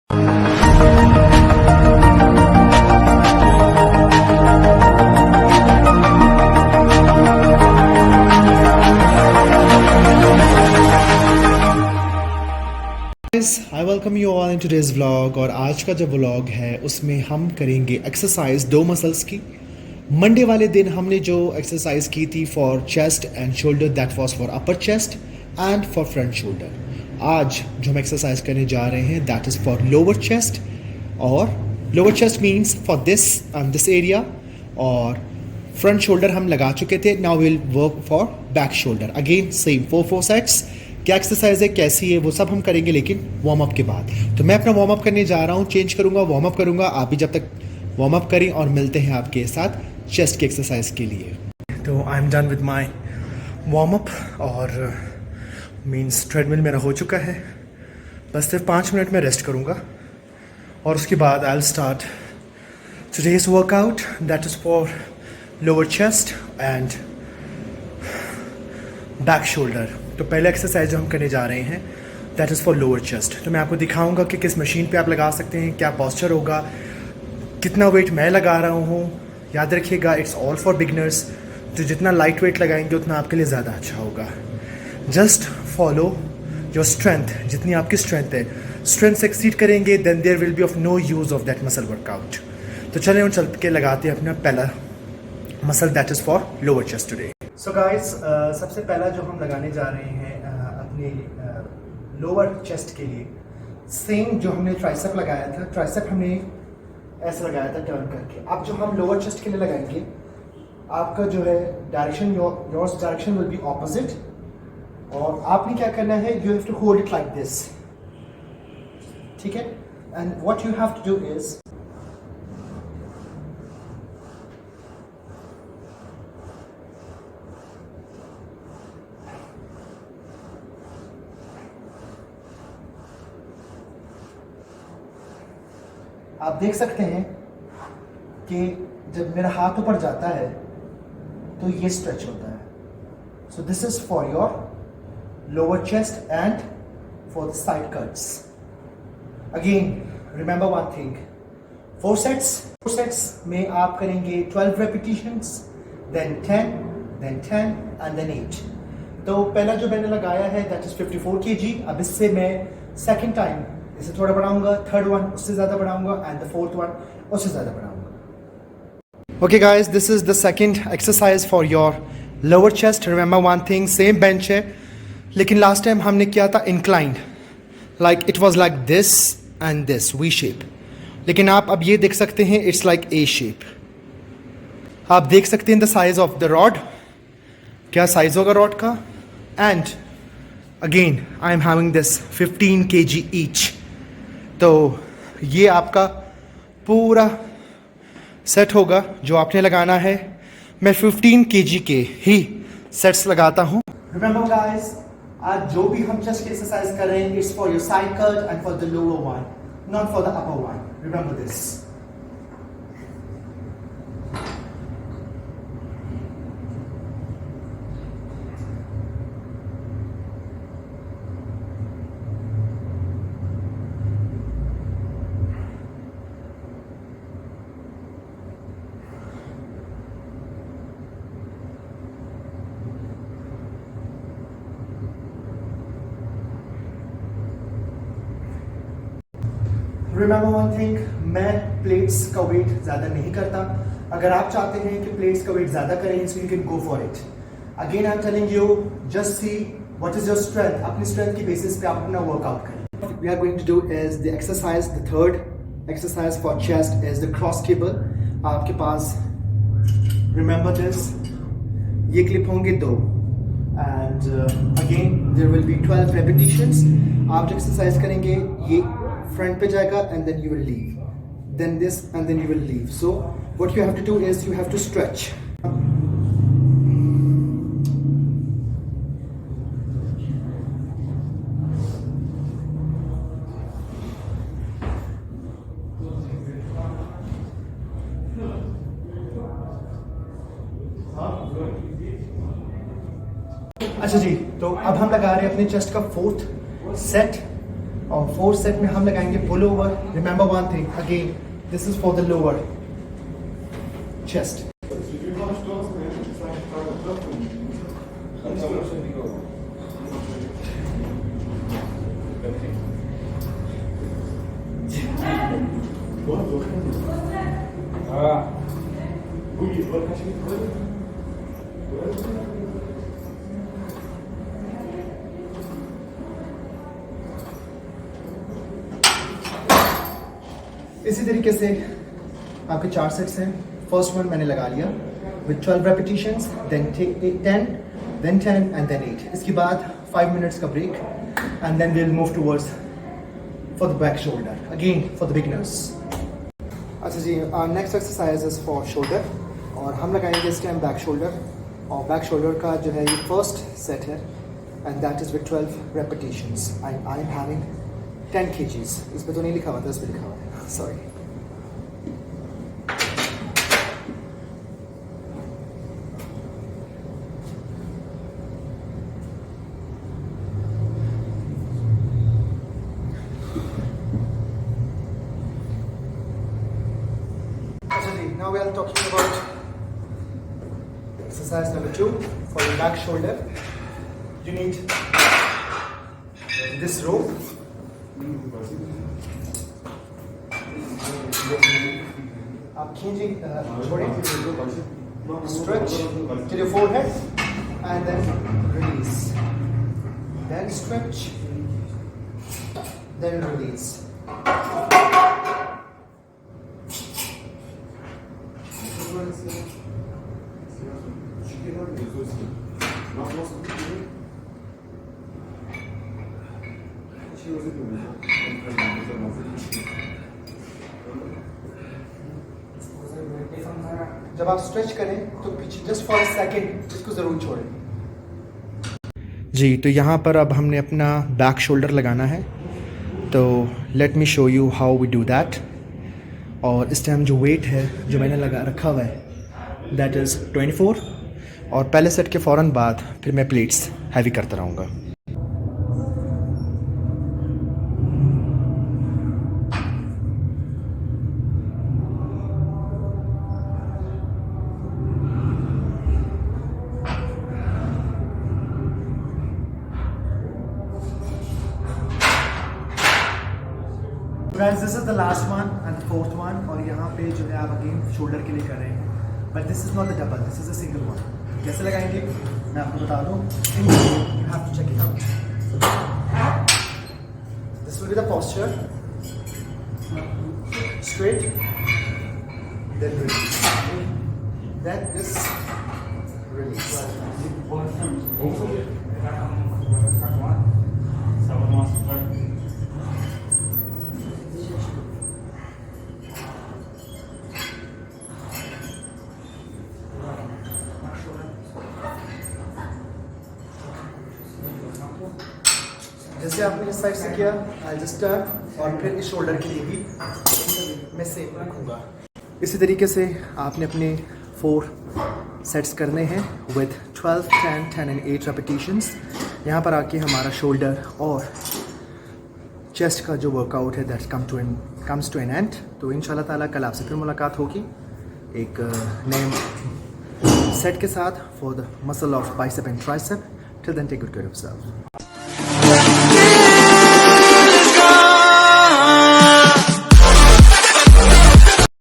I welcome you all in today's vlog. और आज का जो व्लॉग है उसमें हम करेंगे एक्सरसाइज दो मसल्स की। मंडे वाले दिन हमने जो एक्सरसाइज की थी for chest and shoulder, that was for upper chest and for front shoulder. आज जो हम एक्सरसाइज करने जा रहे हैं that is for lower chest, और lower chest means for this area, और फ्रंट शोल्डर हम लगा चुके थे। Now will work for back shoulder. Again same 4 sets. क्या एक्सरसाइज है, कैसी है, वो सब हम करेंगे लेकिन वार्म अप के बाद। तो मैं अपना वार्म अप करने जा रहा हूँ, चेंज करूँगा, वार्म अप करूँगा। आप भी जब तक वार्म अप करें और मिलते हैं आपके साथ चेस्ट की एक्सरसाइज के लिए। तो I am done with my warm up, और मीन्स ट्रेडमिल मेरा हो चुका है। बस सिर्फ 5 मिनट में रेस्ट करूँगा और उसके बाद I will start today's workout that is for lower chest and back shoulder. तो पहले एक्सरसाइज जो हम करने जा रहे हैं that is for lower chest. तो मैं आपको दिखाऊंगा कि किस मशीन पे आप लगा सकते हैं, क्या पॉस्चर होगा, कितना वेट मैं लगा रहा हूँ। याद रखिएगा इट्स ऑल फॉर बिगनर्स। तो जितना लाइट वेट लगाएंगे उतना आपके लिए ज़्यादा अच्छा होगा। जस्ट फॉलो योर स्ट्रेंथ, जितनी आपकी स्ट्रेंथ है। स्ट्रेंथ से एक्सीड करेंगे then there will be of no use of that muscle workout. तो चलें हम चल के लगाते हैं अपना पहला muscle that is for lower chest today. So guys, सबसे पहला जो हम लगाने जा रहे हैं अपने लोअर चेस्ट के लिए, सेम जो हमने ट्राइसेप लगाया था, ट्राइसेप हमने ऐसे लगाया था टर्न करके। अब जो हम लोअर चेस्ट के लिए लगाएंगे, आपका जो है direction, your direction will be opposite, और आपने क्या करना है, you have to hold it like this, ठीक है। And what you have to do is आप देख सकते हैं कि जब मेरा हाथ ऊपर जाता है तो ये स्ट्रेच होता है। So this is for your lower chest and for the side cuts. Again remember one thing, 4 sets में आप करेंगे 12 repetitions, then 10, then 10 and then 8। तो पहला जो मैंने लगाया है दैट इज 54 kg। अब इससे मैं सेकेंड टाइम इसे थोड़ा बढ़ाऊंगा, थर्ड वन उससे ज़्यादा बढ़ाऊंगा, एंड द फोर्थ वन उससे ज़्यादा बढ़ाऊंगा। Okay guys, this is the second exercise for your lower chest. Remember one thing, same bench है लेकिन लास्ट टाइम हमने किया था inclined, like it was like this and this, V shape. लेकिन आप अब ये देख सकते हैं इट्स लाइक ए शेप। आप देख सकते हैं the size of the rod, क्या साइज होगा रॉड का। And again I am having this 15 kg each. तो ये आपका पूरा सेट होगा जो आपने लगाना है। मैं 15 kg के ही सेट्स लगाता हूँ। रिमेंबर गाइस, आज जो भी हम चेस्ट की एक्सरसाइज कर रहे हैं it's for your side cut and for the lower one, not for the upper one. Remember this. Remember one thing, मैं प्लेट्स का वेट ज़्यादा नहीं करता। अगर आप चाहते हैं कि प्लेट्स का वेट ज़्यादा करें so you can go for it. Again I am telling you, just see what is your strength. अपनी स्ट्रेंथ की बेसिस पे आप अपना वर्कआउट करें। We are going to do is the exercise, the third exercise for chest is the cross cable. आपके पास, remember this, ये clip होंगे 2, and again there will be 12 repetitions. आप जो एक्सरसाइज करेंगे ये फ्रंट पे जाएगा and then you will leave, then this and then you will leave. So what you have to do is you have to stretch. अच्छा जी, तो अब हम लगा रहे हैं अपने चेस्ट का 4th सेट और 4th सेट में हम लगाएंगे pull over. Remember one thing again, this is for the lower chest. इसी तरीके से आपके 4 सेट्स हैं. फर्स्ट वन मैंने लगा लिया with 12 repetitions, then 10, then 10 and then 8. इसके बाद 5 मिनट्स का break and then we will move towards for the back shoulder again for the beginners. अच्छा जी, next exercise is for shoulder और हम लगाएंगे इस टाइम बैक शोल्डर. और बैक शोल्डर का जो है ये फर्स्ट सेट है and that is with 12 repetitions and I am having 10 kgs. इस पर तो नहीं लिखा हुआ था, इस पर लिखा हुआ है, sorry. Now we are talking about exercise number 2 for your back shoulder. You need this rope. आप खींचिए, छोड़िए, stretch till your forehead and then release. Then stretch, then release. जब आप स्ट्रेच करें तो पीछे जस्ट फॉर अ सेकेंड इसको ज़रूर छोड़ें. जी, तो यहाँ पर अब हमने अपना बैक शोल्डर लगाना है. तो let me show you how we do that. और इस टाइम जो वेट है जो मैंने लगा रखा हुआ है दैट इज़ 24. और पहले सेट के फ़ौरन बाद फिर मैं प्लेट्स हैवी करता रहूँगा. Guys, this is the last one and the 4th one. और यहाँ पे जो है आप अगेन शोल्डर के लिए कर रहे हैं. But this is not the double, this is a single one. कैसे लगाएंगे मैं आपको बता दूँ. You have to check it out. This will be the posture. Straight. Then release. Then this release. जैसे आपने इस साइड से किया, आई जस्ट टर्न और फिर इस शोल्डर के लिए भी मैं सेम रखूँगा. इसी तरीके से आपने अपने 4 सेट्स करने हैं विद 12, 10, 10 एंड 8 रेपिटेशंस. यहाँ पर आके हमारा शोल्डर और चेस्ट का जो वर्कआउट है that's comes to an end. तो इंशाल्लाह ताला कल आपसे फिर मुलाकात होगी एक नए सेट के साथ for the muscle of bicep and tricep. Till then take good care of yourself.